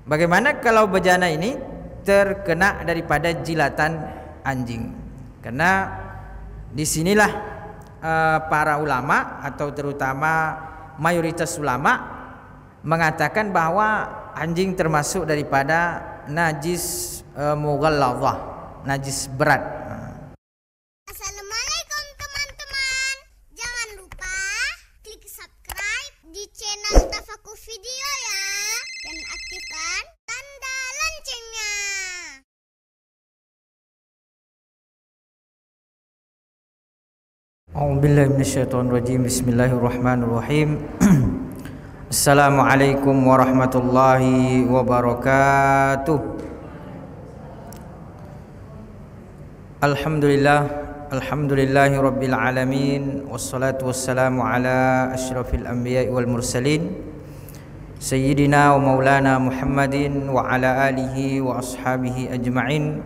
Bagaimana kalau bejana ini terkena daripada jilatan anjing? Karena disinilah para ulama atau terutama mayoritas ulama mengatakan bahwa anjing termasuk daripada najis mughalladhah, najis berat. Assalamualaikum teman-teman. Jangan lupa klik subscribe di channel Tafakur Video ya, dan aktifkan tanda loncengnya. A'udzubillahi minasyaitonirrajim. Bismillahirrahmanirrahim. Assalamualaikum warahmatullahi wabarakatuh. Alhamdulillahi rabbil alamin, wassalatu wassalamu ala asyrafil anbiya'i wal mursalin sayyidina wa maulana Muhammadin wa ala alihi wa ashabihi ajma'in.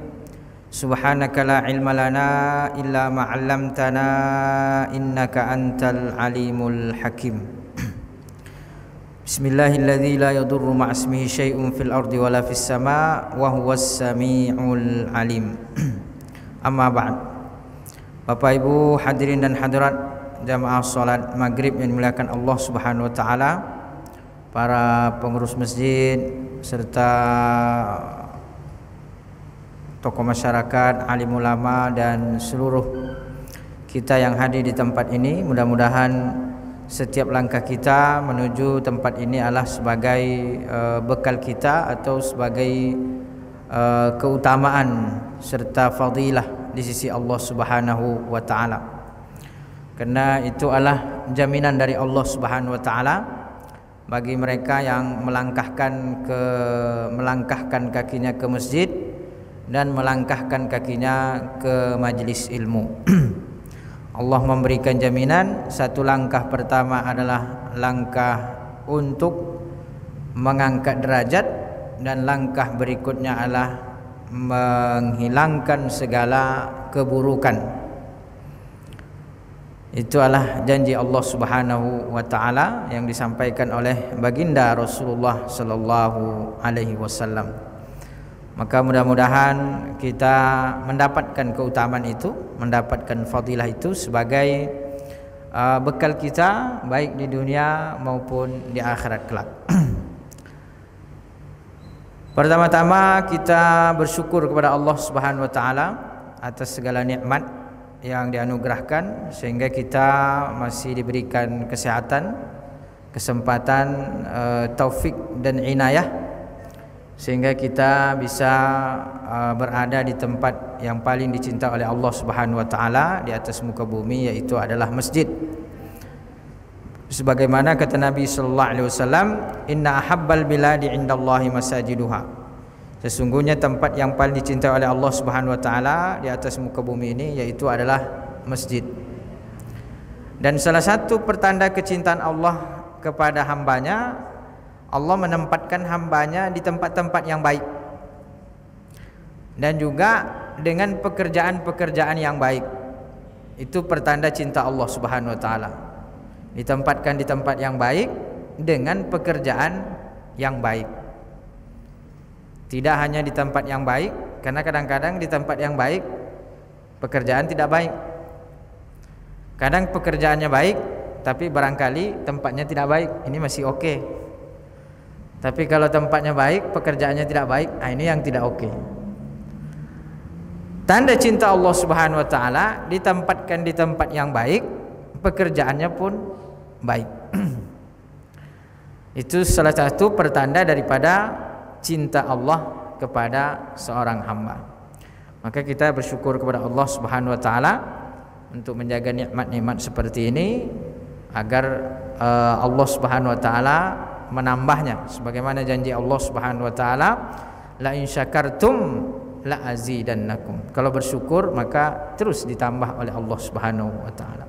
Subhanaka la ilma lana illa ma 'allamtana innaka antal alimul hakim. Bismillahilladzi la yadurru ma'asmihi syai'un fil ardi wala fis sama' wa huwas sami'ul alim. Amma ba'd. Bapak Ibu hadirin dan hadirat jamaah salat maghrib yang dimuliakan Allah Subhanahu wa taala, para pengurus masjid serta tokoh masyarakat, alim ulama dan seluruh kita yang hadir di tempat ini, mudah-mudahan setiap langkah kita menuju tempat ini adalah sebagai bekal kita atau sebagai keutamaan serta fadilah di sisi Allah Subhanahu wa taala. Karena itu adalah jaminan dari Allah Subhanahu wa taala bagi mereka yang melangkahkan kakinya ke masjid dan melangkahkan kakinya ke majlis ilmu. Allah memberikan jaminan. Satu langkah pertama adalah langkah untuk mengangkat derajat, dan langkah berikutnya adalah menghilangkan segala keburukan. Itu adalah janji Allah Subhanahu wa taala yang disampaikan oleh baginda Rasulullah sallallahu alaihi wasallam. Maka mudah-mudahan kita mendapatkan keutamaan itu, mendapatkan fadilah itu sebagai bekal kita baik di dunia maupun di akhirat kelak. Pertama-tama kita bersyukur kepada Allah Subhanahu wa taala atas segala nikmat yang dianugerahkan sehingga kita masih diberikan kesehatan, kesempatan, taufik dan inayah, sehingga kita bisa berada di tempat yang paling dicinta oleh Allah Subhanahu wa taala di atas muka bumi, yaitu adalah masjid. Sebagaimana kata Nabi sallallahu alaihi wasallam, inna ahabbal biladi indallahi masajiduha. Sesungguhnya tempat yang paling dicintai oleh Allah Subhanahu wa taala di atas muka bumi ini yaitu adalah masjid. Dan salah satu pertanda kecintaan Allah kepada hambanya, Allah menempatkan hambanya di tempat-tempat yang baik, dan juga dengan pekerjaan-pekerjaan yang baik. Itu pertanda cinta Allah Subhanahu wa taala. Ditempatkan di tempat yang baik dengan pekerjaan yang baik. Tidak hanya di tempat yang baik, karena kadang-kadang di tempat yang baik pekerjaan tidak baik. Kadang pekerjaannya baik tapi barangkali tempatnya tidak baik. Ini masih oke. Tapi kalau tempatnya baik, pekerjaannya tidak baik, ini yang tidak oke. Tanda cinta Allah Subhanahu wa taala, ditempatkan di tempat yang baik, pekerjaannya pun baik. Itu salah satu pertanda daripada cinta Allah kepada seorang hamba. Maka kita bersyukur kepada Allah Subhanahu wa taala untuk menjaga nikmat-nikmat seperti ini agar Allah Subhanahu wa taala menambahnya, sebagaimana janji Allah Subhanahu wa taala, la in syakartum la azidannakum. Kalau bersyukur maka terus ditambah oleh Allah Subhanahu wa taala.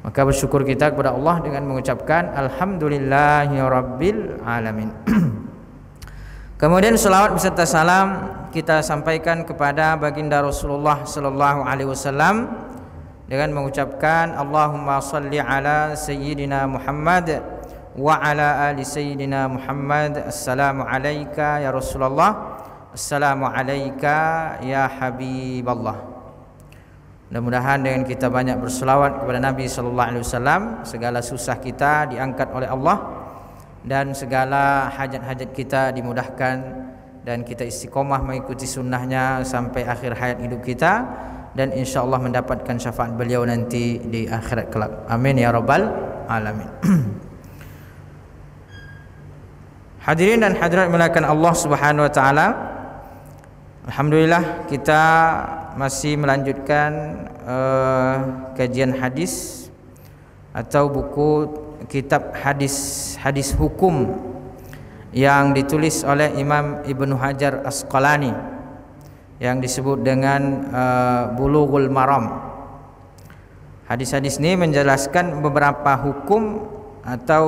Maka bersyukur kita kepada Allah dengan mengucapkan alhamdulillahi rabbil alamin. Kemudian selawat beserta salam kita sampaikan kepada baginda Rasulullah sallallahu alaihi wasallam dengan mengucapkan Allahumma salli ala sayyidina Muhammad wa ala ali sayyidina Muhammad. Assalamu alayka ya Rasulullah, assalamu alayka ya Habiballah. Mudah-mudahan dengan kita banyak berselawat kepada Nabi sallallahu alaihi wasallam, segala susah kita diangkat oleh Allah dan segala hajat-hajat kita dimudahkan, dan kita istiqomah mengikuti sunnahnya sampai akhir hayat hidup kita, dan insyaallah mendapatkan syafaat beliau nanti di akhirat kelak. Amin ya rabbal alamin. Hadirin dan hadirat mulakan Allah Subhanahu wa taala, alhamdulillah kita masih melanjutkan kajian hadis atau buku kitab hadis hukum yang ditulis oleh Imam Ibnu Hajar Asqalani yang disebut dengan Bulughul Maram. Hadis-hadis ini menjelaskan beberapa hukum atau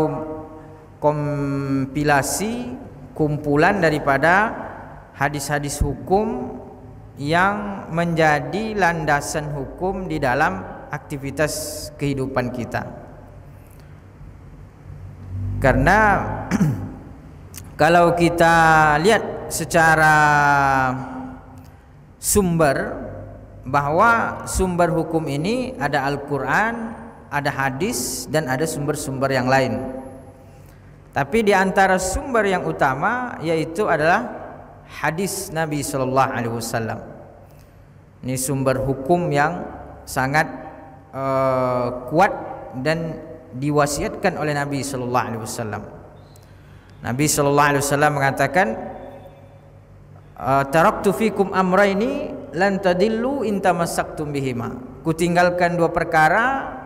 kompilasi kumpulan daripada hadis-hadis hukum yang menjadi landasan hukum di dalam aktivitas kehidupan kita. Karena kalau kita lihat secara sumber, bahwa sumber hukum ini ada Al-Quran, ada hadis, dan ada sumber-sumber yang lain. Tapi di antara sumber yang utama yaitu adalah hadis Nabi sallallahu alaihi wasallam. Ini sumber hukum yang sangat kuat dan diwasiatkan oleh Nabi sallallahu alaihi wasallam. Nabi sallallahu alaihi wasallam mengatakan, taraktu fikum amraini lan tadillu in tamassaktum bihima. Kutinggalkan dua perkara,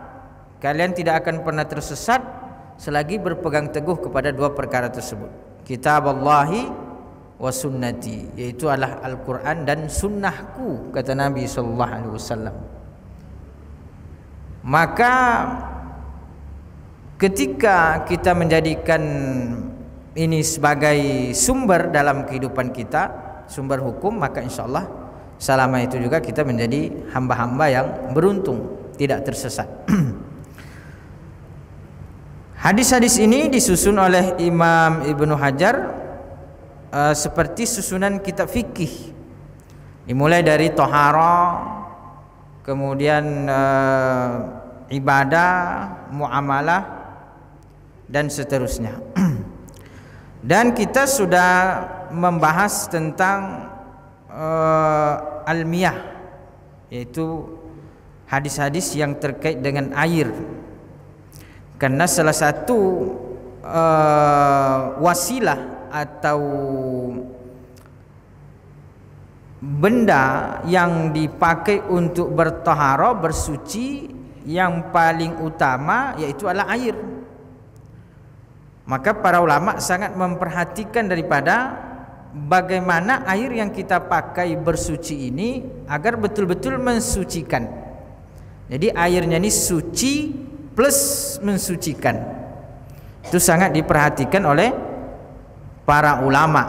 kalian tidak akan pernah tersesat selagi berpegang teguh kepada dua perkara tersebut. Kitaballahi wa sunnati, yaitu adalah Al-Quran dan sunnahku, kata Nabi sallallahu alaihi wasallam. Maka ketika kita menjadikan ini sebagai sumber dalam kehidupan kita, sumber hukum, maka insyaallah selama itu juga kita menjadi hamba-hamba yang beruntung, tidak tersesat. Hadis-hadis ini disusun oleh Imam Ibnu Hajar seperti susunan kitab fikih, dimulai dari tohara, kemudian ibadah, muamalah, dan seterusnya. Dan kita sudah membahas tentang almiyah, yaitu hadis-hadis yang terkait dengan air, karena salah satu wasilah atau benda yang dipakai untuk bertaharah, bersuci, yang paling utama yaitu adalah air. Maka para ulama sangat memperhatikan daripada bagaimana air yang kita pakai bersuci ini agar betul-betul mensucikan. Jadi airnya ini suci plus mensucikan. Itu sangat diperhatikan oleh para ulama,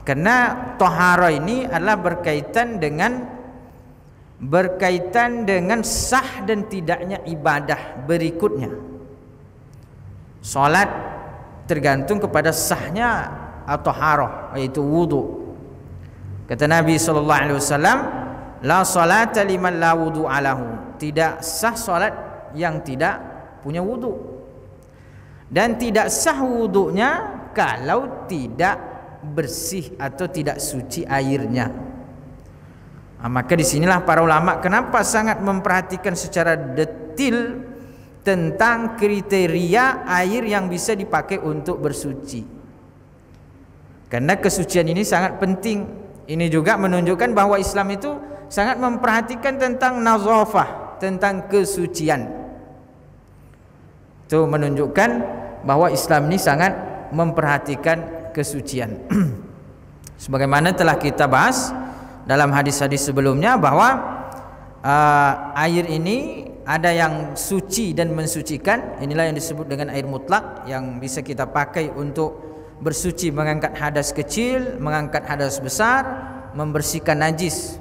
karena taharah ini adalah berkaitan dengan sah dan tidaknya ibadah berikutnya. Salat tergantung kepada sahnya taharah, yaitu wudu. Kata Nabi sallallahu alaihi wasallam, la salata liman la wudu'a lahu. Tidak sah salat yang tidak punya wudu, dan tidak sah wudunya kalau tidak bersih atau tidak suci airnya. Maka disinilah para ulama kenapa sangat memperhatikan secara detil tentang kriteria air yang bisa dipakai untuk bersuci, karena kesucian ini sangat penting. Ini juga menunjukkan bahwa Islam itu sangat memperhatikan tentang nazafah, tentang kesucian. Itu menunjukkan bahwa Islam ini sangat memperhatikan kesucian. Sebagaimana telah kita bahas dalam hadis-hadis sebelumnya, bahwa air ini ada yang suci dan mensucikan. Inilah yang disebut dengan air mutlak, yang bisa kita pakai untuk bersuci, mengangkat hadas kecil, mengangkat hadas besar, membersihkan najis.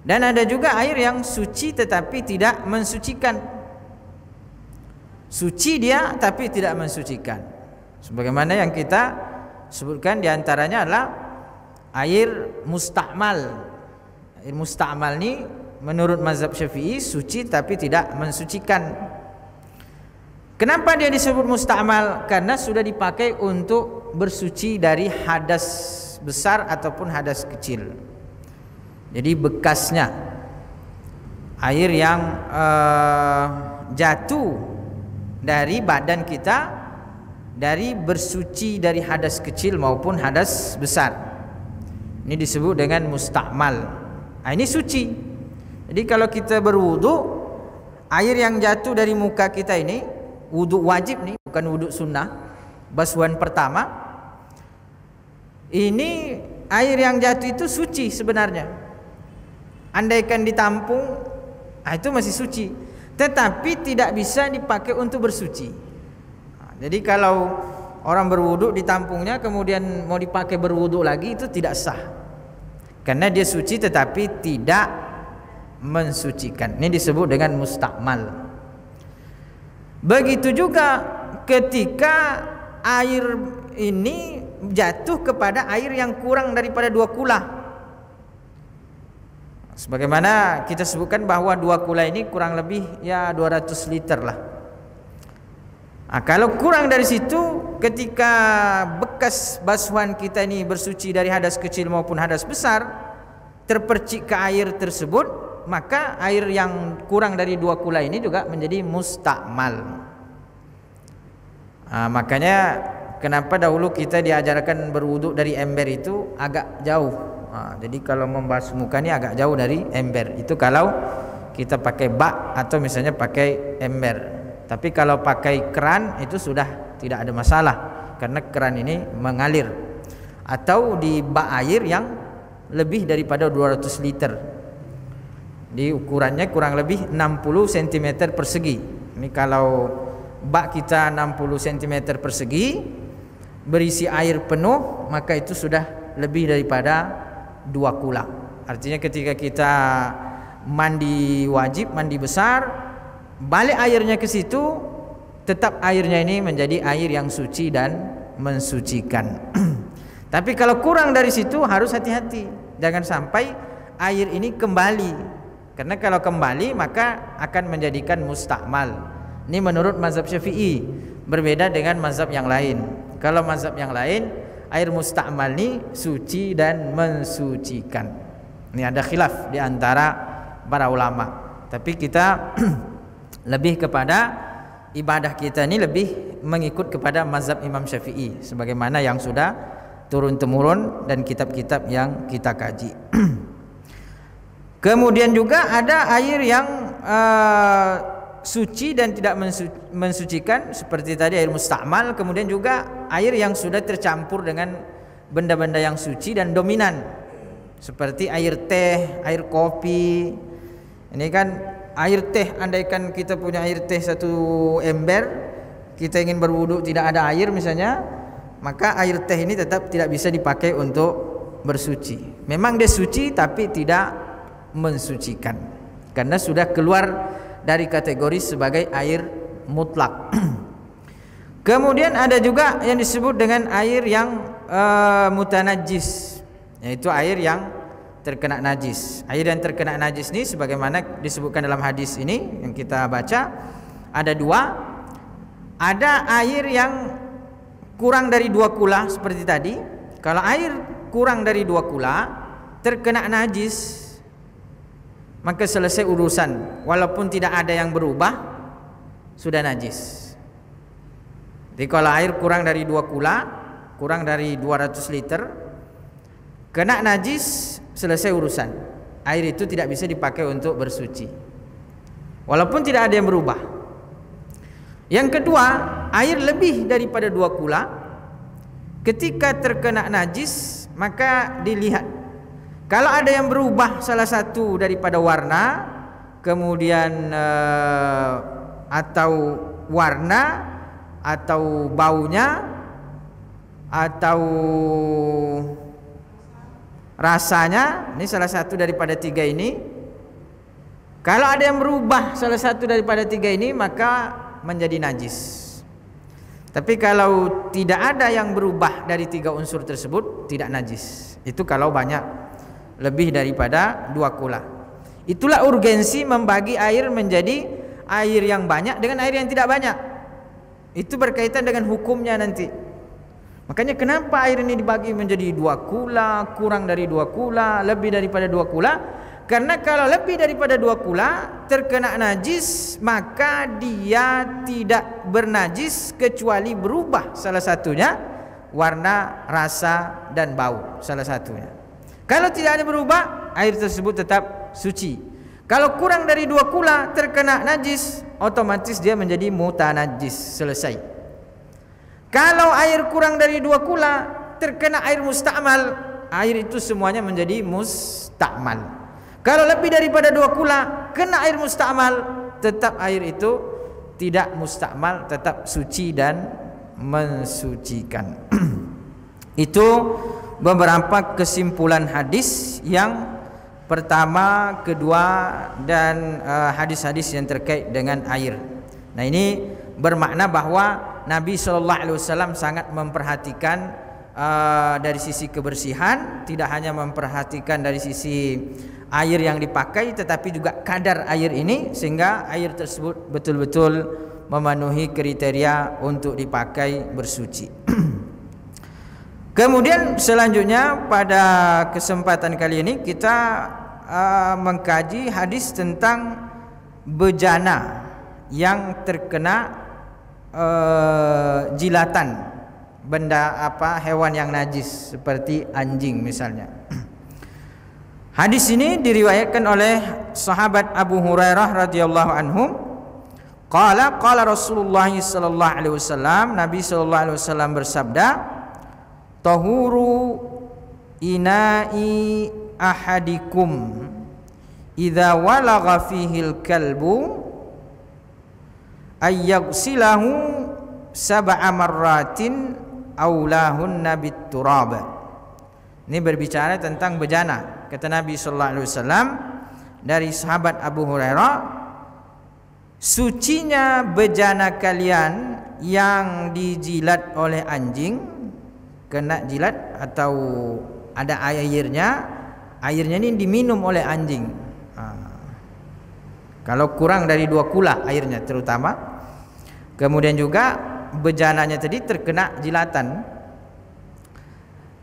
Dan ada juga air yang suci tetapi tidak mensucikan. Suci dia tapi tidak mensucikan. Sebagaimana yang kita sebutkan diantaranya adalah air musta'mal. Air musta'mal ini menurut mazhab Syafi'i suci tapi tidak mensucikan. Kenapa dia disebut musta'mal? Karena sudah dipakai untuk bersuci dari hadas besar ataupun hadas kecil. Jadi bekasnya air yang jatuh dari badan kita dari bersuci dari hadas kecil maupun hadas besar. Ini disebut dengan musta'mal. Nah, ini suci. Jadi kalau kita berwudu, air yang jatuh dari muka kita ini, wudu wajib nih, bukan wudu sunnah, basuhan pertama, ini air yang jatuh itu suci sebenarnya. Andaikan ditampung, itu masih suci, tetapi tidak bisa dipakai untuk bersuci. Jadi kalau orang berwudu ditampungnya kemudian mau dipakai berwudu lagi, itu tidak sah, karena dia suci tetapi tidak mensucikan. Ini disebut dengan musta'mal. Begitu juga ketika air ini jatuh kepada air yang kurang daripada 2 kula. Sebagaimana kita sebutkan bahwa 2 kula ini kurang lebih ya 200 liter lah. Nah, kalau kurang dari situ, ketika bekas basuhan kita ini bersuci dari hadas kecil maupun hadas besar terpercik ke air tersebut, maka air yang kurang dari 2 kula ini juga menjadi musta'mal. Nah, makanya kenapa dahulu kita diajarkan berwudu dari ember itu agak jauh. Jadi kalau membasuh muka ini agak jauh dari ember. Itu kalau kita pakai bak atau misalnya pakai ember. Tapi kalau pakai keran itu sudah tidak ada masalah, karena keran ini mengalir. Atau di bak air yang lebih daripada 200 liter. Di ukurannya kurang lebih 60 cm persegi. Ini kalau bak kita 60 cm persegi berisi air penuh, maka itu sudah lebih daripada 2 kula. Artinya ketika kita mandi wajib, mandi besar, balik airnya ke situ, tetap airnya ini menjadi air yang suci dan mensucikan. Tapi kalau kurang dari situ harus hati-hati, jangan sampai air ini kembali, karena kalau kembali maka akan menjadikan musta'mal. Ini menurut mazhab Syafi'i, berbeda dengan mazhab yang lain. Kalau mazhab yang lain, air musta'mal ini suci dan mensucikan. Ini ada khilaf di antara para ulama. Tapi kita lebih kepada ibadah kita ini lebih mengikut kepada mazhab Imam Syafi'i, sebagaimana yang sudah turun temurun dan kitab-kitab yang kita kaji. Kemudian juga ada air yang suci dan tidak mensucikan, seperti tadi air musta'mal. Kemudian juga air yang sudah tercampur dengan benda-benda yang suci dan dominan, seperti air teh, air kopi. Ini kan air teh, andaikan kita punya air teh 1 ember, kita ingin berwudu tidak ada air misalnya, maka air teh ini tetap tidak bisa dipakai untuk bersuci. Memang dia suci tapi tidak mensucikan, karena sudah keluar dari kategori sebagai air mutlak. Kemudian ada juga yang disebut dengan air yang mutanajis, yaitu air yang terkena najis. Air yang terkena najis ini sebagaimana disebutkan dalam hadis ini yang kita baca, ada 2. Ada air yang kurang dari 2 kula seperti tadi. Kalau air kurang dari 2 kula terkena najis, maka selesai urusan, walaupun tidak ada yang berubah, sudah najis. Jadi kalau air kurang dari 2 kula, kurang dari 200 liter, kena najis, selesai urusan. Air itu tidak bisa dipakai untuk bersuci, walaupun tidak ada yang berubah. Yang kedua, air lebih daripada 2 kula, ketika terkena najis, maka dilihat. Kalau ada yang berubah salah satu daripada warna, kemudian atau warna, atau baunya, atau rasanya, ini salah satu daripada 3 ini. Kalau ada yang berubah salah satu daripada 3 ini, maka menjadi najis. Tapi kalau tidak ada yang berubah dari 3 unsur tersebut, tidak najis. Itu kalau banyak, lebih daripada 2 kula. Itulah urgensi membagi air menjadi air yang banyak dengan air yang tidak banyak. Itu berkaitan dengan hukumnya nanti. Makanya kenapa air ini dibagi menjadi 2 kula, kurang dari 2 kula, lebih daripada 2 kula? Karena kalau lebih daripada 2 kula terkena najis, maka dia tidak bernajis kecuali berubah salah satunya warna, rasa dan bau, salah satunya. Kalau tidak ada berubah, air tersebut tetap suci. Kalau kurang dari 2 kula terkena najis, otomatis dia menjadi mutanajis, selesai. Kalau air kurang dari 2 kula terkena air musta'mal, air itu semuanya menjadi musta'mal. Kalau lebih daripada 2 kula kena air musta'mal, tetap air itu tidak musta'mal, tetap suci dan mensucikan. Itu beberapa kesimpulan hadis yang pertama, kedua, dan hadis-hadis yang terkait dengan air. Nah, ini bermakna bahwa Nabi SAW sangat memperhatikan dari sisi kebersihan, tidak hanya memperhatikan dari sisi air yang dipakai, tetapi juga kadar air ini, sehingga air tersebut betul-betul memenuhi kriteria untuk dipakai bersuci. Kemudian selanjutnya pada kesempatan kali ini kita mengkaji hadis tentang bejana yang terkena jilatan benda hewan yang najis seperti anjing misalnya. Hadis ini diriwayatkan oleh sahabat Abu Hurairah radhiyallahu anhu. Qala Rasulullah sallallahu alaihi wasallam, Nabi sallallahu alaihi wasallam bersabda, "Tahuru ina'i ahadikum idza walagha fihil kalbu ayyaghsilahu sab'a marratin aulahunna bit-turab." Ini berbicara tentang bejana. Kata Nabi sallallahu alaihi wasallam dari sahabat Abu Hurairah, sucinya bejana kalian yang dijilat oleh anjing, kena jilat atau ada airnya ini diminum oleh anjing. Kalau kurang dari 2 kula airnya terutama. Kemudian juga bejananya tadi terkena jilatan,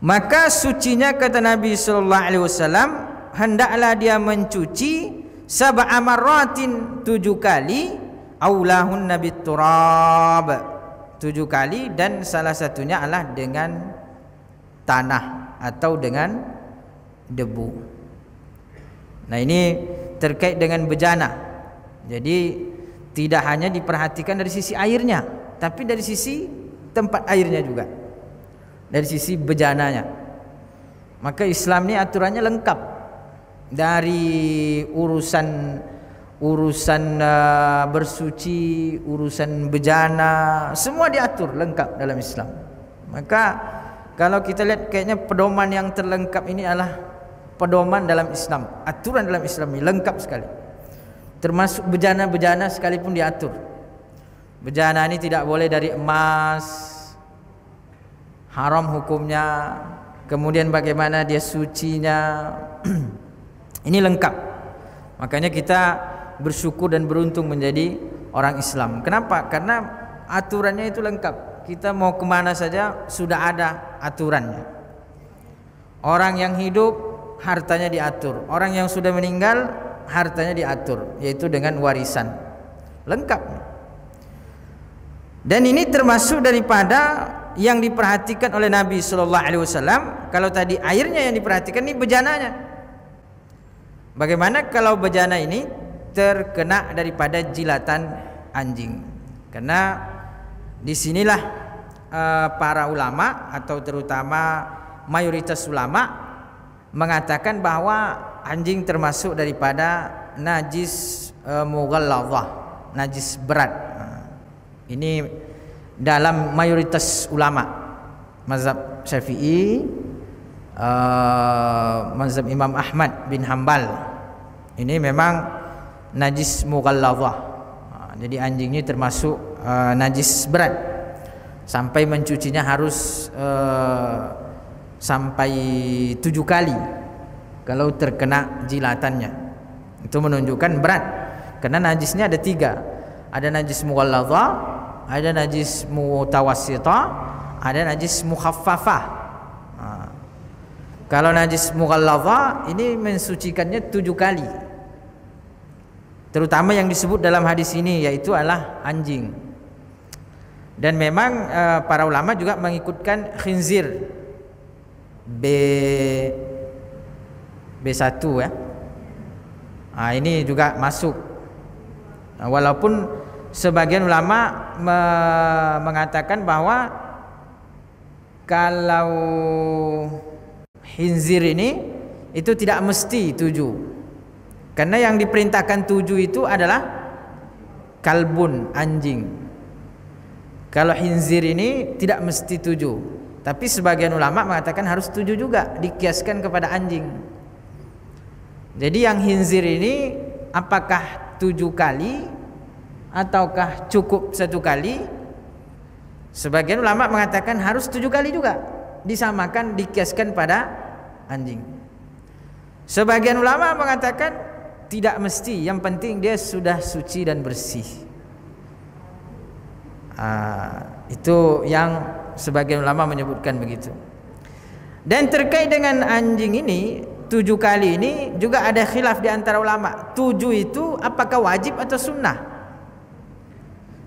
maka sucinya, kata Nabi sallallahu alaihi wasallam, hendaklah dia mencuci 7 marratin 7 kali, aulahunna bit-turab 7 kali, dan salah satunya adalah dengan tanah atau dengan debu. Nah, ini terkait dengan bejana. Jadi tidak hanya diperhatikan dari sisi airnya, tapi dari sisi tempat airnya juga, dari sisi bejananya. Maka Islam ini aturannya lengkap, dari urusan bersuci, urusan bejana, semua diatur lengkap dalam Islam. Maka kalau kita lihat, kayaknya pedoman yang terlengkap ini adalah pedoman dalam Islam. Aturan dalam Islam ini lengkap sekali, termasuk bejana-bejana sekalipun diatur. Bejana ini tidak boleh dari emas, haram hukumnya. Kemudian bagaimana dia sucinya, ini lengkap. Makanya kita bersyukur dan beruntung menjadi orang Islam. Kenapa? Karena aturannya itu lengkap. Kita mau kemana saja sudah ada aturannya. Orang yang hidup hartanya diatur, orang yang sudah meninggal hartanya diatur, yaitu dengan warisan. Lengkap. Dan ini termasuk daripada yang diperhatikan oleh Nabi sallallahu alaihi wasallam. Kalau tadi airnya yang diperhatikan, ini bejananya. Bagaimana kalau bejana ini terkena daripada jilatan anjing? Karena disinilah para ulama atau terutama mayoritas ulama mengatakan bahwa anjing termasuk daripada najis mughalladhah, najis berat. Ini dalam mayoritas ulama mazhab Syafi'i, mazhab Imam Ahmad bin Hanbal, ini memang najis mughalladhah. Jadi anjing ini termasuk najis berat, sampai mencucinya harus sampai 7 kali kalau terkena jilatannya. Itu menunjukkan berat, karena najisnya ada 3. Ada najis mughalladzah, ada najis mutawassithah, ada najis mukhaffafah. Kalau najis mughalladzah ini mensucikannya 7 kali. Terutama yang disebut dalam hadis ini, yaitu adalah anjing. Dan memang para ulama juga mengikutkan khinzir B1 ya. Ini juga masuk. Walaupun sebagian ulama mengatakan bahwa kalau khinzir ini itu tidak mesti 7. Karena yang diperintahkan 7 itu adalah kalbun, anjing. Kalau khinzir ini tidak mesti 7, tapi sebagian ulama mengatakan harus 7 juga, dikiaskan kepada anjing. Jadi yang khinzir ini apakah 7 kali ataukah cukup 1 kali? Sebagian ulama mengatakan harus 7 kali juga, disamakan, dikiaskan pada anjing. Sebagian ulama mengatakan tidak mesti, yang penting dia sudah suci dan bersih. Itu yang sebagian ulama menyebutkan begitu. Dan terkait dengan anjing ini 7 kali ini juga ada khilaf di antara ulama. 7 itu apakah wajib atau sunnah?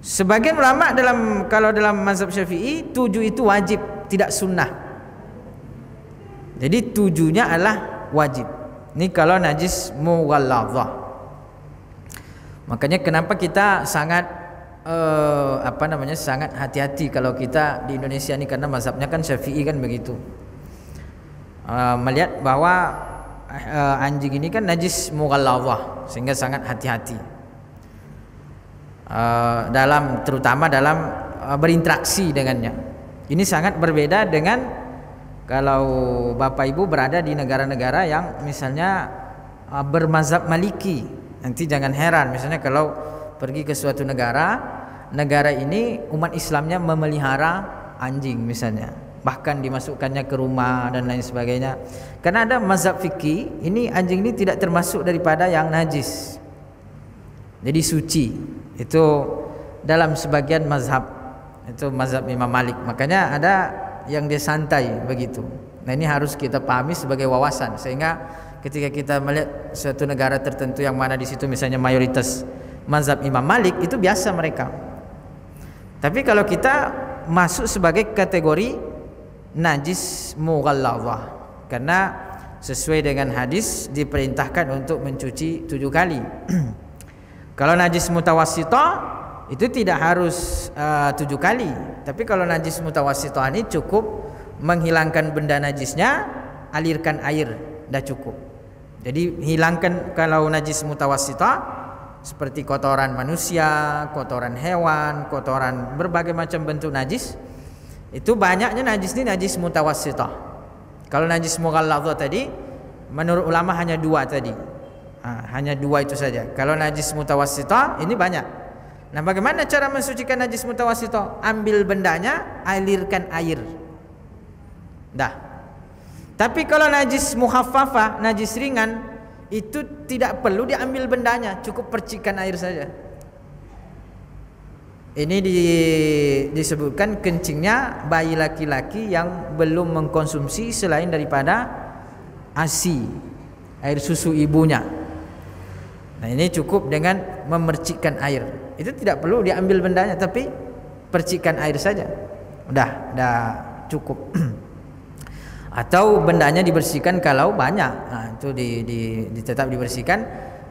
Sebagian ulama kalau dalam mazhab Syafi'i 7 itu wajib, tidak sunnah. Jadi 7-nya adalah wajib. Ini kalau najis mughalladzah. Makanya kenapa kita sangat sangat hati-hati kalau kita di Indonesia ini, karena mazhabnya kan Syafi'i kan begitu. Melihat bahwa anjing ini kan najis mughalladzah, sehingga sangat hati-hati terutama dalam berinteraksi dengannya. Ini sangat berbeda dengan kalau Bapak Ibu berada di negara-negara yang misalnya bermazhab Maliki. Nanti jangan heran, misalnya kalau pergi ke suatu negara ini umat Islamnya memelihara anjing misalnya, bahkan dimasukkannya ke rumah dan lain sebagainya. Karena ada mazhab fikih, ini anjing ini tidak termasuk daripada yang najis, jadi suci. Itu dalam sebagian mazhab, itu mazhab Imam Malik. Makanya ada yang dia santai begitu. Nah, ini harus kita pahami sebagai wawasan, sehingga ketika kita melihat suatu negara tertentu yang mana di situ misalnya mayoritas mazhab Imam Malik, itu biasa mereka. Tapi kalau kita masuk sebagai kategori najis mughalladzah, karena sesuai dengan hadis diperintahkan untuk mencuci 7 kali. Kalau najis mutawassithah itu tidak harus 7 kali. Tapi kalau najis mutawassithah ini cukup menghilangkan benda najisnya, alirkan air, dah cukup. Jadi hilangkan kalau najis mutawassithah seperti kotoran manusia, kotoran hewan, kotoran berbagai macam bentuk najis. Itu banyaknya najis ini najis mutawassithah. Kalau najis mughalladzah tadi menurut ulama hanya 2 tadi. Hanya 2 itu saja. Kalau najis mutawassithah ini banyak. Nah, bagaimana cara mensucikan najis mutawassithah? Ambil bendanya, alirkan air. Dah. Tapi kalau najis mukhaffafah, najis ringan, itu tidak perlu diambil bendanya, cukup percikan air saja. Ini disebutkan kencingnya bayi laki-laki yang belum mengkonsumsi selain daripada ASI, air susu ibunya. Nah, ini cukup dengan memercikkan air. Itu tidak perlu diambil bendanya, tapi percikan air saja. Dah cukup. Atau bendanya dibersihkan kalau banyak. Nah, itu tetap dibersihkan,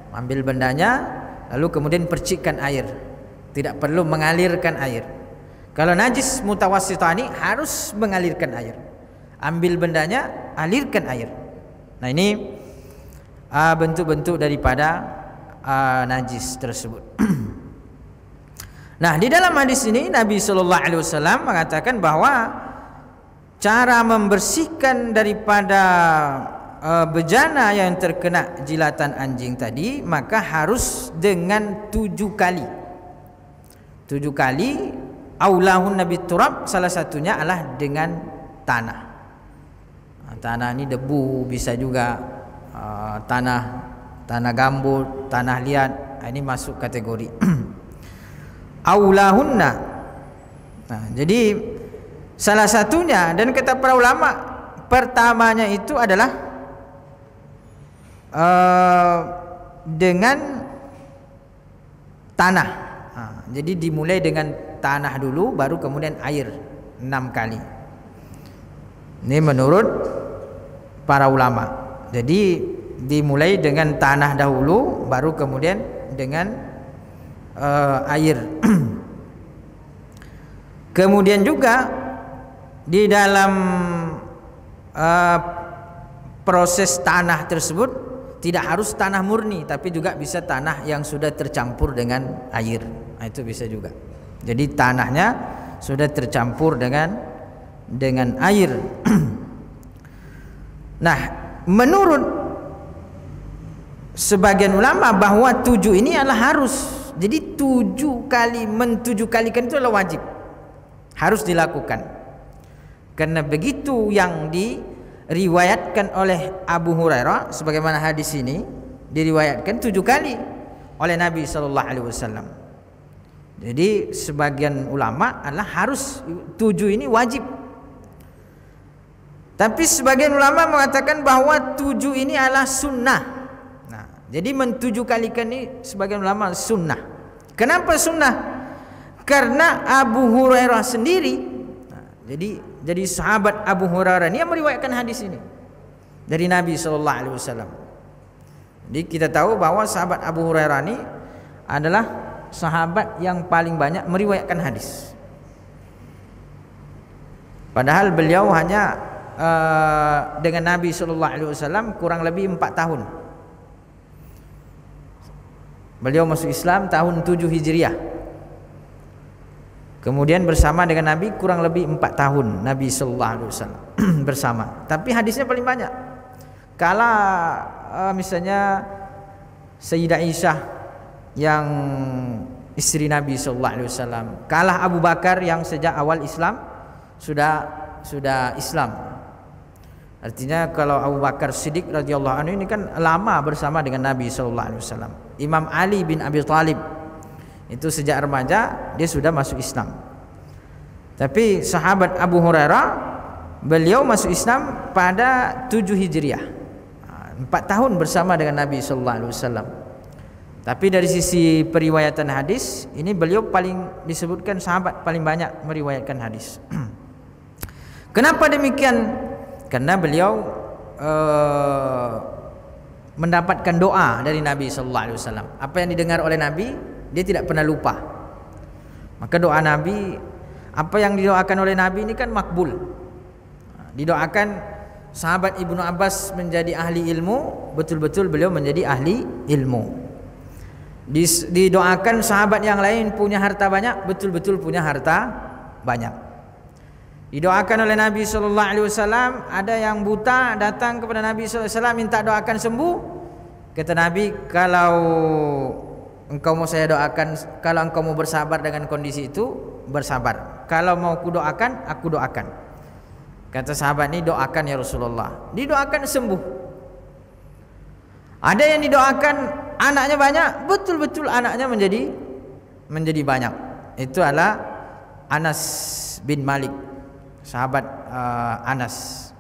ambil bendanya lalu kemudian percikkan air. Tidak perlu mengalirkan air. Kalau najis mutawassithah ini harus mengalirkan air. Ambil bendanya, alirkan air. Nah, ini bentuk-bentuk daripada najis tersebut. Nah, di dalam hadis ini Nabi sallallahu alaihi wasallam mengatakan bahwa cara membersihkan daripada bejana yang terkena jilatan anjing tadi, maka harus dengan 7 kali. 7 kali. Aulahun nabi turab, salah satunya adalah dengan tanah. Tanah ini debu, bisa juga tanah gambut, tanah liat, ini masuk kategori aulahunna. Nah, jadi salah satunya, dan kata para ulama pertamanya itu adalah dengan tanah. Jadi dimulai dengan tanah dulu, baru kemudian air 6 kali. Ini menurut para ulama. Jadi dimulai dengan tanah dahulu, baru kemudian dengan air. Kemudian juga di dalam proses tanah tersebut tidak harus tanah murni, tapi juga bisa tanah yang sudah tercampur dengan air. Nah, itu bisa juga. Jadi tanahnya sudah tercampur dengan air. Nah, menurut sebagian ulama bahwa 7 ini adalah harus. Jadi 7 kali, men-7 kalikan itu adalah wajib, harus dilakukan. Karena begitu yang diriwayatkan oleh Abu Hurairah, sebagaimana hadis ini diriwayatkan 7 kali oleh Nabi SAW. Jadi sebagian ulama adalah harus, 7 ini wajib. Tapi sebagian ulama mengatakan bahwa 7 ini adalah sunnah. Nah, jadi men-7 kalikan ini sebagian ulama sunnah. Kenapa sunnah? Karena Abu Hurairah sendiri, nah, jadi sahabat Abu Hurairah ini yang meriwayatkan hadis ini dari Nabi SAW. Jadi kita tahu bahwa sahabat Abu Hurairah ini adalah sahabat yang paling banyak meriwayatkan hadis. Padahal beliau hanya dengan Nabi SAW kurang lebih 4 tahun. Beliau masuk Islam tahun 7 Hijriah. Kemudian bersama dengan Nabi kurang lebih 4 tahun Nabi SAW bersama. Tapi hadisnya paling banyak. Kala misalnya Sayyidah Aisyah yang istri Nabi SAW, kalah Abu Bakar yang sejak awal Islam sudah Islam. Artinya kalau Abu Bakar Siddiq radhiyallahu anhu ini kan lama bersama dengan Nabi SAW. Imam Ali bin Abi Thalib itu sejak remaja dia sudah masuk Islam. Tapi sahabat Abu Hurairah, beliau masuk Islam pada 7 Hijriah, 4 tahun bersama dengan Nabi SAW. Tapi dari sisi periwayatan hadis, ini beliau paling disebutkan sahabat paling banyak meriwayatkan hadis. Kenapa demikian? Karena beliau mendapatkan doa dari Nabi SAW. Apa yang didengar oleh Nabi, dia tidak pernah lupa. Maka doa Nabi, apa yang didoakan oleh Nabi ini kan makbul. Didoakan sahabat Ibnu Abbas menjadi ahli ilmu, betul-betul beliau menjadi ahli ilmu. Didoakan sahabat yang lain punya harta banyak, betul-betul punya harta banyak. Didoakan oleh Nabi SAW, ada yang buta datang kepada Nabi SAW minta doakan sembuh. Kata Nabi, kalau engkau mau saya doakan, kalau engkau mau bersabar dengan kondisi itu, bersabar. Kalau mau ku doakan, aku doakan. Kata sahabat ini, doakan ya Rasulullah. Didoakan sembuh. Ada yang didoakan anaknya banyak, betul-betul anaknya menjadi banyak. Itu adalah Anas bin Malik, sahabat Anas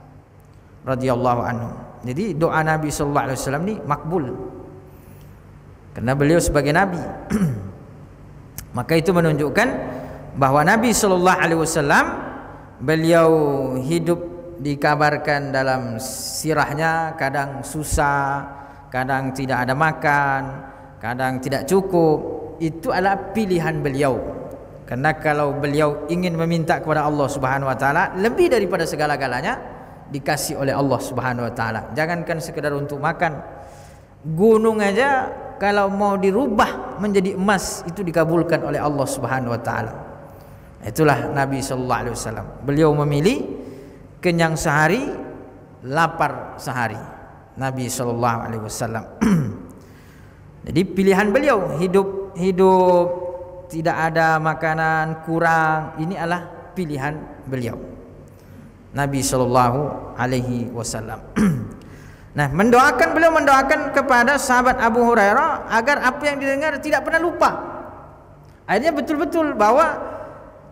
radhiyallahu anhu. Jadi doa Nabi sallallahu alaihi wasallam ni makbul karena beliau sebagai nabi. Maka itu menunjukkan bahwa Nabi sallallahu alaihi wasallam beliau hidup, dikabarkan dalam sirahnya kadang susah, kadang tidak ada makan, kadang tidak cukup. Itu adalah pilihan beliau. Karena kalau beliau ingin meminta kepada Allah Subhanahu wa taala lebih daripada segala-galanya, dikasih oleh Allah Subhanahu wa taala. Jangankan sekedar untuk makan, gunung aja kalau mau dirubah menjadi emas itu dikabulkan oleh Allah Subhanahu wa taala. Itulah Nabi sallallahu alaihi wasallam. Beliau memilih kenyang sehari, lapar sehari. Nabi sallallahu alaihi wasallam. Jadi pilihan beliau hidup tidak ada makanan kurang. Ini adalah pilihan beliau, Nabi sallallahu alaihi wasallam. Nah, beliau mendoakan kepada sahabat Abu Hurairah agar apa yang didengar tidak pernah lupa. Akhirnya betul-betul bahwa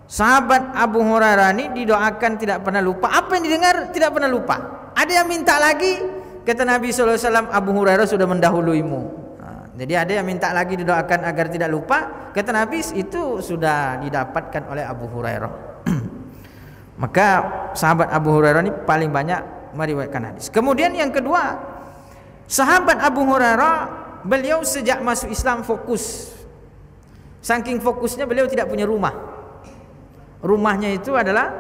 sahabat Abu Hurairah ini didoakan tidak pernah lupa. Apa yang didengar tidak pernah lupa. Ada yang minta lagi, kata Nabi sallallahu alaihi wasallam, Abu Hurairah sudah mendahuluimu. Jadi ada yang minta lagi didoakan agar tidak lupa, kata Nabi itu sudah didapatkan oleh Abu Hurairah. Maka sahabat Abu Hurairah ini paling banyak meriwayatkan hadis. Kemudian yang kedua, sahabat Abu Hurairah, beliau sejak masuk Islam fokus. Saking fokusnya beliau tidak punya rumah. Rumahnya itu adalah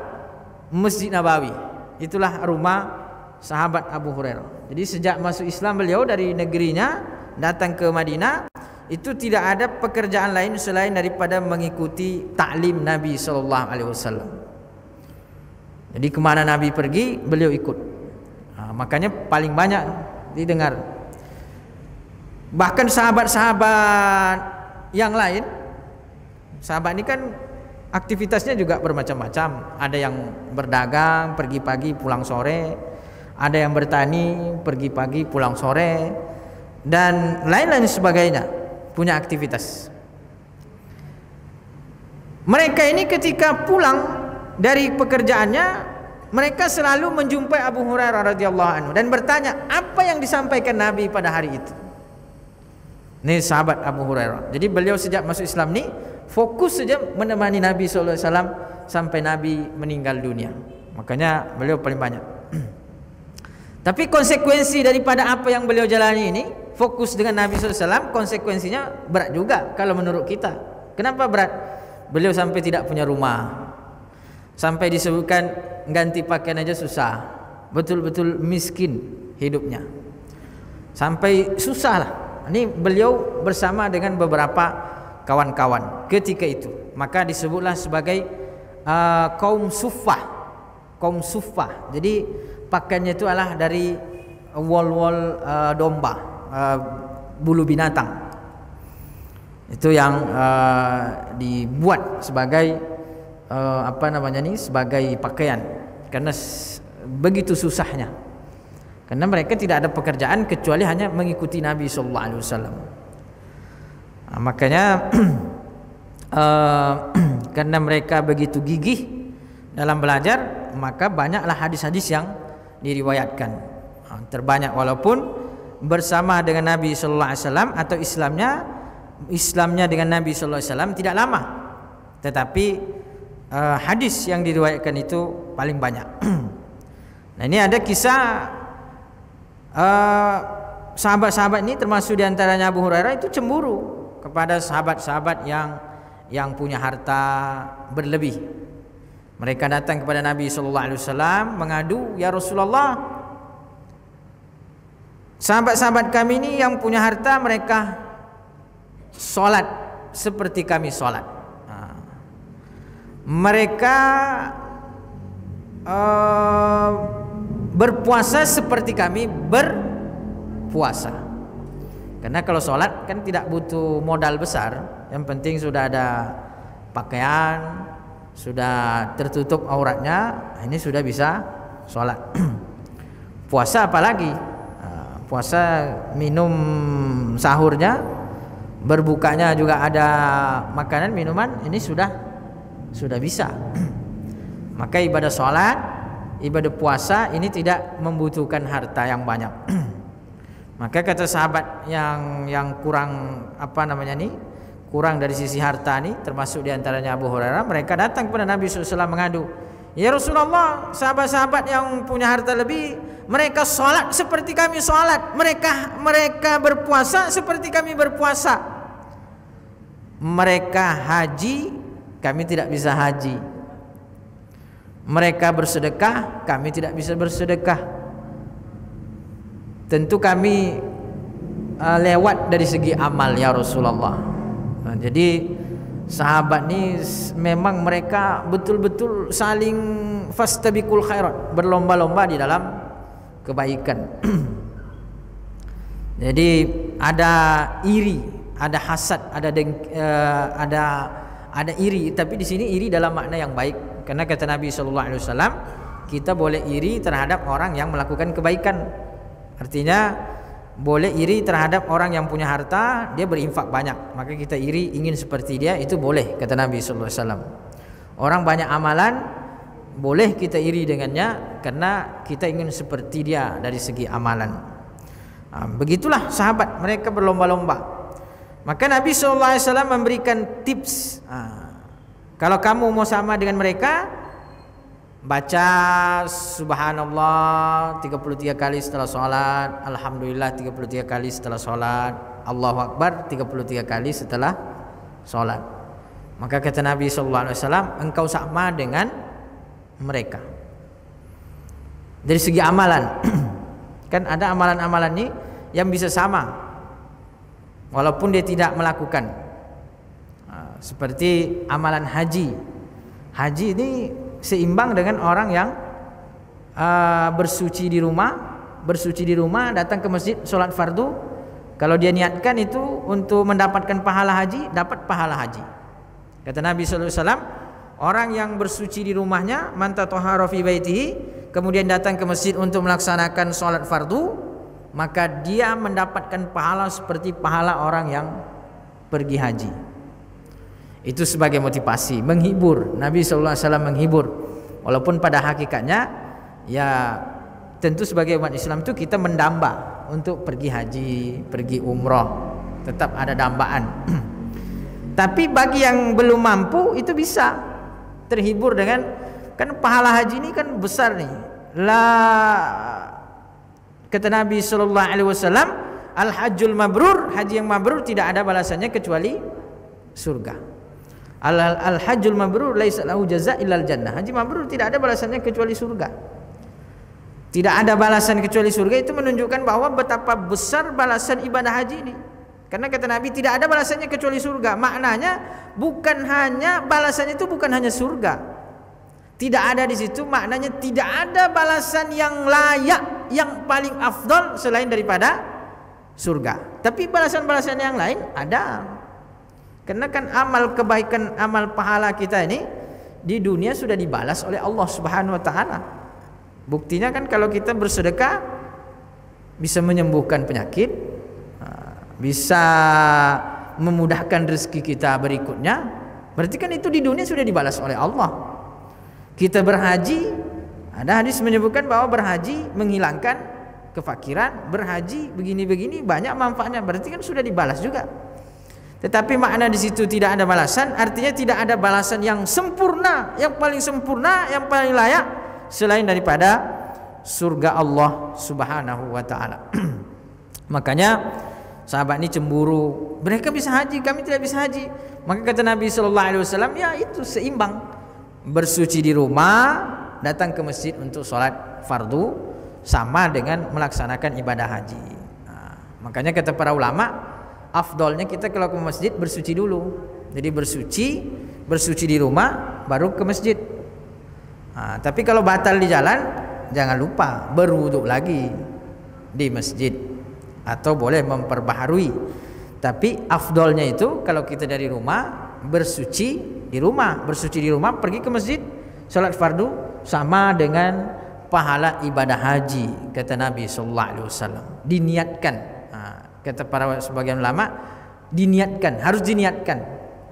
Masjid Nabawi. Itulah rumah sahabat Abu Hurairah. Jadi sejak masuk Islam beliau dari negerinya datang ke Madinah, itu tidak ada pekerjaan lain selain daripada mengikuti taklim Nabi SAW. Jadi kemana Nabi pergi beliau ikut. Makanya paling banyak didengar. Bahkan sahabat-sahabat yang lain, sahabat ini kan aktivitasnya juga bermacam-macam. Ada yang berdagang, pergi pagi pulang sore. Ada yang bertani, pergi pagi pulang sore, dan lain-lain sebagainya, punya aktivitas. Mereka ini ketika pulang dari pekerjaannya, mereka selalu menjumpai Abu Hurairah radhiyallahu anhu dan bertanya apa yang disampaikan Nabi pada hari itu. Ini sahabat Abu Hurairah. Jadi beliau sejak masuk Islam ni fokus saja menemani Nabi sallallahu alaihi wasallam sampai Nabi meninggal dunia. Makanya beliau paling banyak. Tapi konsekuensi daripada apa yang beliau jalani ini, fokus dengan Nabi sallallahu alaihi wasallam, konsekuensinya berat juga kalau menurut kita. Kenapa berat? Beliau sampai tidak punya rumah. Sampai disebutkan ganti pakaian aja susah. Betul-betul miskin hidupnya. Sampai susah lah. Ini beliau bersama dengan beberapa kawan-kawan ketika itu. Maka disebutlah sebagai kaum suffah. Kaum suffah. Jadi pakaiannya itu adalah dari wol-wol domba, bulu binatang. Itu yang dibuat sebagai sebagai pakaian, karena begitu susahnya. Karena mereka tidak ada pekerjaan kecuali hanya mengikuti Nabi sallallahu alaihi wasallam. Makanya karena mereka begitu gigih dalam belajar, maka banyaklah hadis-hadis yang diriwayatkan. Terbanyak, walaupun bersama dengan Nabi sallallahu alaihi wasallam atau Islamnya dengan Nabi sallallahu alaihi wasallam tidak lama. Tetapi hadis yang diriwayatkan itu paling banyak. Nah, ini ada kisah sahabat-sahabat ini, termasuk diantaranya Abu Hurairah, itu cemburu kepada sahabat-sahabat yang punya harta berlebih. Mereka datang kepada Nabi sallallahu alaihi wasallam mengadu, "Ya Rasulullah, sahabat-sahabat kami ini yang punya harta, mereka solat seperti kami solat. Mereka berpuasa seperti kami berpuasa." Karena kalau sholat kan tidak butuh modal besar. Yang penting sudah ada pakaian, sudah tertutup auratnya, ini sudah bisa sholat. Puasa apalagi? Puasa minum sahurnya, berbukanya juga ada makanan, minuman, ini sudah bisa. Maka ibadah sholat, ibadah puasa ini tidak membutuhkan harta yang banyak. Maka kata sahabat yang kurang kurang dari sisi harta ini, termasuk diantaranya Abu Hurairah, mereka datang kepada Nabi SAW mengadu, "Ya Rasulullah, sahabat-sahabat yang punya harta lebih, mereka sholat seperti kami sholat, mereka berpuasa seperti kami berpuasa, mereka haji, kami tidak bisa haji, mereka bersedekah, kami tidak bisa bersedekah. Tentu kami lewat dari segi amal ya Rasulullah." Nah, jadi sahabat ni memang mereka betul-betul saling fastabiqul khairat, berlomba-lomba di dalam kebaikan. Jadi ada iri, ada hasad, ada ada iri, tapi di sini iri dalam makna yang baik. Karena kata Nabi sallallahu alaihi wasallam, kita boleh iri terhadap orang yang melakukan kebaikan. Artinya boleh iri terhadap orang yang punya harta, dia berinfak banyak, maka kita iri ingin seperti dia, itu boleh kata Nabi sallallahu alaihi wasallam. Orang banyak amalan, boleh kita iri dengannya karena kita ingin seperti dia dari segi amalan. Begitulah sahabat, mereka berlomba-lomba. Maka Nabi sallallahu alaihi wasallam memberikan tips. Kalau kamu mau sama dengan mereka, baca subhanallah 33 kali setelah sholat, alhamdulillah 33 kali setelah sholat, Allahu Akbar 33 kali setelah sholat. Maka kata Nabi sallallahu alaihi wasallam, engkau sama dengan mereka dari segi amalan. Kan ada amalan-amalan ini yang bisa sama walaupun dia tidak melakukan. Seperti amalan haji. Haji ini seimbang dengan orang yang bersuci di rumah, datang ke masjid sholat fardu. Kalau dia niatkan itu untuk mendapatkan pahala haji, dapat pahala haji. Kata Nabi sallallahu alaihi wasallam, orang yang bersuci di rumahnya, man tatahhara fi baitihi, kemudian datang ke masjid untuk melaksanakan sholat fardu, maka dia mendapatkan pahala seperti pahala orang yang pergi haji. Itu sebagai motivasi, menghibur. Nabi sallallahu alaihi wasallam menghibur. Walaupun pada hakikatnya ya tentu sebagai umat Islam itu kita mendamba untuk pergi haji, pergi umroh, tetap ada dambaan. Tapi bagi yang belum mampu itu bisa terhibur dengan, kan pahala haji ini kan besar nih. Kata Nabi sallallahu alaihi wasallam, al-hajjul mabrur, haji yang mabrur tidak ada balasannya kecuali surga. Al-hajjul mabrur laisa lahu jazaa illal jannah. Haji mabrur tidak ada balasannya kecuali surga. Tidak ada balasan kecuali surga, itu menunjukkan bahwa betapa besar balasan ibadah haji ini. Karena kata Nabi tidak ada balasannya kecuali surga. Maknanya bukan hanya balasannya itu bukan hanya surga. Tidak ada di situ, maknanya tidak ada balasan yang layak, yang paling afdal selain daripada surga. Tapi balasan-balasan yang lain ada. Karena kan amal kebaikan, amal pahala kita ini di dunia sudah dibalas oleh Allah Subhanahu wa taala. Buktinya kan kalau kita bersedekah bisa menyembuhkan penyakit, bisa memudahkan rezeki kita berikutnya. Berarti kan itu di dunia sudah dibalas oleh Allah. Kita berhaji, ada hadis menyebutkan bahwa berhaji menghilangkan kefakiran, berhaji begini-begini banyak manfaatnya. Berarti kan sudah dibalas juga. Tetapi makna di situ tidak ada balasan, artinya tidak ada balasan yang sempurna, yang paling sempurna, yang paling layak selain daripada surga Allah Subhanahu wa taala. Makanya sahabat ini cemburu, mereka bisa haji, kami tidak bisa haji. Maka kata Nabi sallallahu alaihi wasallam, ya itu seimbang. Bersuci di rumah, datang ke masjid untuk sholat fardu sama dengan melaksanakan ibadah haji. Makanya kata para ulama, afdolnya kita kalau ke masjid bersuci dulu. Jadi bersuci di rumah baru ke masjid. Tapi kalau batal di jalan, jangan lupa berwudu lagi di masjid atau boleh memperbaharui. Tapi afdolnya itu kalau kita dari rumah bersuci di rumah pergi ke masjid salat fardu sama dengan pahala ibadah haji kata Nabi sallallahu alaihi wasallam. Diniatkan. Kata para sebagian ulama, diniatkan, harus diniatkan,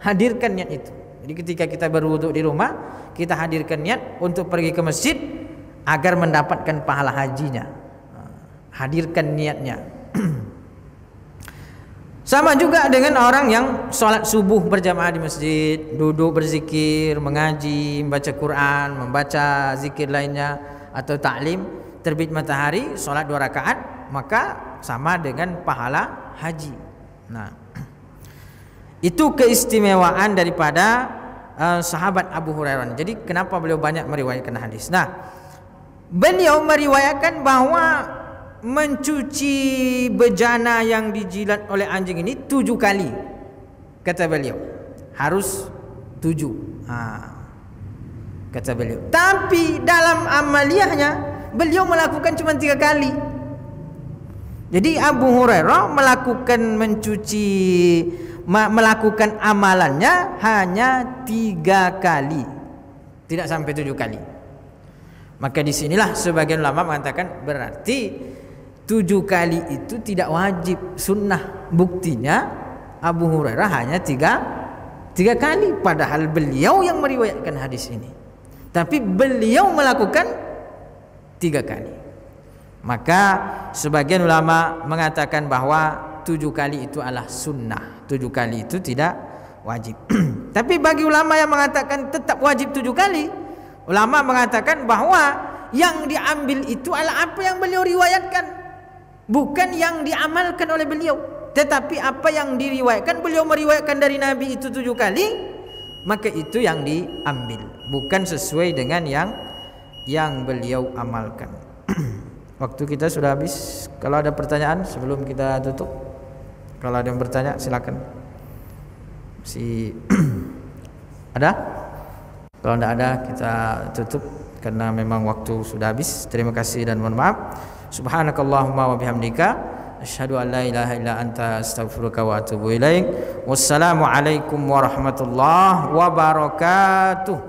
hadirkan niat itu. Jadi ketika kita berwudu di rumah, kita hadirkan niat untuk pergi ke masjid agar mendapatkan pahala hajinya. Hadirkan niatnya. Sama juga dengan orang yang sholat subuh berjamaah di masjid, duduk berzikir, mengaji, membaca Quran, membaca zikir lainnya atau ta'lim, terbit matahari, sholat 2 rakaat, maka sama dengan pahala haji. Nah, itu keistimewaan daripada sahabat Abu Hurairah. Jadi kenapa beliau banyak meriwayatkan hadis? Nah, beliau meriwayatkan bahwa mencuci bejana yang dijilat oleh anjing ini 7 kali. Kata beliau, harus 7. Kata beliau. Tapi dalam amaliyahnya beliau melakukan cuma 3 kali. Jadi Abu Hurairah melakukan mencuci melakukan amalannya hanya 3 kali, tidak sampai 7 kali. Maka disinilah sebagian ulama mengatakan berarti 7 kali itu tidak wajib, sunnah. Buktinya Abu Hurairah hanya 3 kali, padahal beliau yang meriwayatkan hadis ini, tapi beliau melakukan 3 kali. Maka sebagian ulama mengatakan bahwa 7 kali itu adalah sunnah, 7 kali itu tidak wajib. Tapi bagi ulama yang mengatakan tetap wajib 7 kali, ulama mengatakan bahwa yang diambil itu adalah apa yang beliau riwayatkan, bukan yang diamalkan oleh beliau. Tetapi apa yang diriwayatkan, beliau meriwayatkan dari Nabi itu 7 kali, maka itu yang diambil, bukan sesuai dengan yang beliau amalkan. Waktu kita sudah habis. Kalau ada pertanyaan sebelum kita tutup, kalau ada yang bertanya silakan. Ada? Kalau tidak ada kita tutup karena memang waktu sudah habis. Terima kasih dan mohon maaf. Subhanakallahumma wa bihamdika asyhadu an la ilaha illa anta astaghfiruka wa atubu ilaik. Wassalamu alaikum warahmatullahi wabarakatuh.